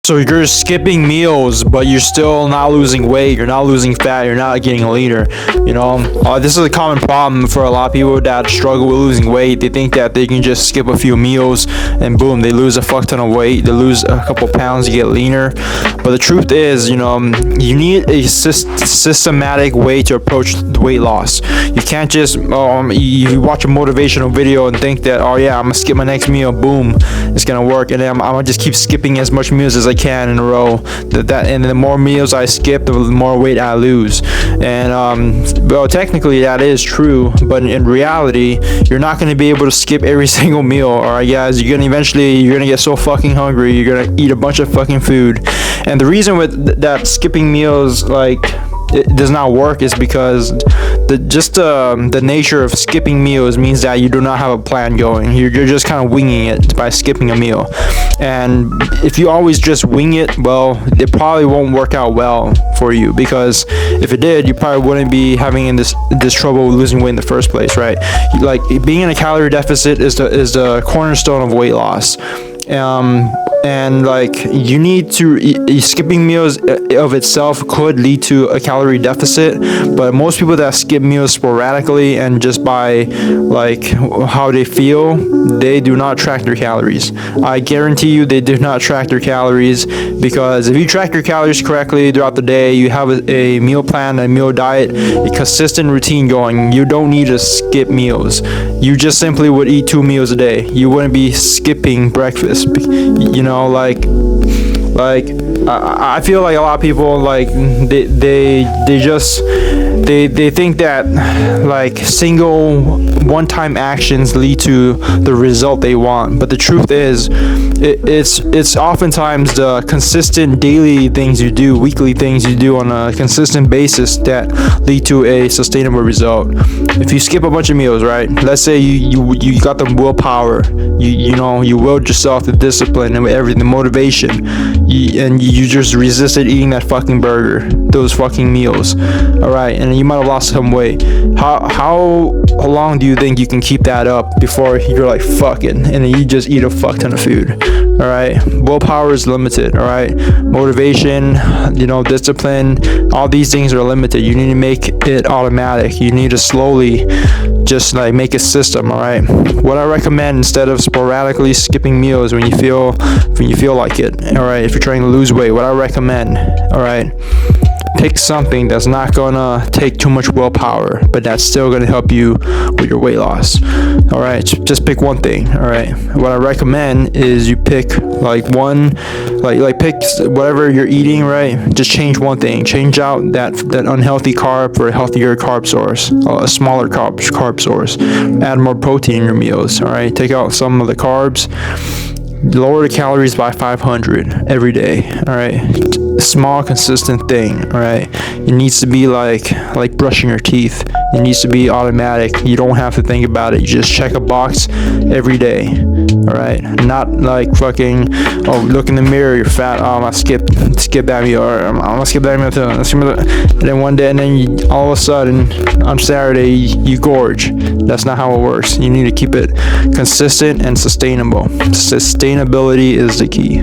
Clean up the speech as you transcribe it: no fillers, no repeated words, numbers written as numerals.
So you're skipping meals, but you're still not losing weight, you're not losing fat, you're not getting leaner. This is a common problem for a lot of people that struggle with losing weight. They think that they can just skip a few meals and boom, they lose a fuck ton of weight, they lose a couple pounds, you get leaner. But the truth is, you need a systematic way to approach weight loss. You can't just you watch a motivational video and think that, oh yeah, I'm gonna skip my next meal, boom, it's gonna work, and then I'm gonna just keep skipping as much meals as I can in a row. And the more meals I skip, the more weight I lose. And well, technically that is true, but in reality, you're not going to be able to skip every single meal. All right, guys, you're gonna get so fucking hungry, you're gonna eat a bunch of fucking food. And the reason with that skipping meals, like, it does not work is because the nature of skipping meals means that you do not have a plan going. You're just kind of winging it by skipping a meal. And if you always just wing it, well, it probably won't work out well for you, because if it did, you probably wouldn't be having this trouble losing weight in the first place, right? Like, being in a calorie deficit is the cornerstone of weight loss. And like, you need to skipping meals of itself could lead to a calorie deficit, but most people that skip meals sporadically and just by like how they feel, they do not track their calories. I guarantee you they do not track their calories, because if you track your calories correctly throughout the day, you have a meal plan, a meal diet, a consistent routine going, you don't need to skip meals. You just simply would eat 2 meals a day. You wouldn't be skipping breakfast. I feel like a lot of people, like, they think that like single one-time actions lead to the result they want, but the truth is it's oftentimes the consistent daily things you do, weekly things you do on a consistent basis that lead to a sustainable result. If you skip a bunch of meals, right, let's say you got the willpower, you willed yourself, the discipline and everything, the motivation, and you just resisted eating that fucking burger, those fucking meals, all right, and you might have lost some weight. How long do you think you can keep that up before you're like, fuck it, and then you just eat a fuck ton of food? All right, willpower is limited. All right, motivation, discipline, all these things are limited. You need to make it automatic. You need to slowly just like make a system. All right, what I recommend, instead of sporadically skipping meals when you feel like it, all right, if you're trying to lose weight, what I recommend, all right, pick something that's not gonna take too much willpower, but that's still gonna help you with your weight loss. All right, just pick one thing. All right, what I recommend is you pick like one, like pick whatever you're eating, right? Just change one thing. Change out that unhealthy carb for a healthier carb source, a smaller carb source. Add more protein in your meals. All right, take out some of the carbs. Lower the calories by 500 every day. All right, small consistent thing. All right, it needs to be like brushing your teeth. It needs to be automatic. You don't have to think about it. You just check a box every day. All right, not like fucking, oh, look in the mirror, you're fat, oh, I'm gonna skip that meal, or I'm gonna skip that meal too. And then one day, and then all of a sudden on Saturday you gorge. That's not how it works. You need to keep it consistent and sustainable. Sustainability is the key.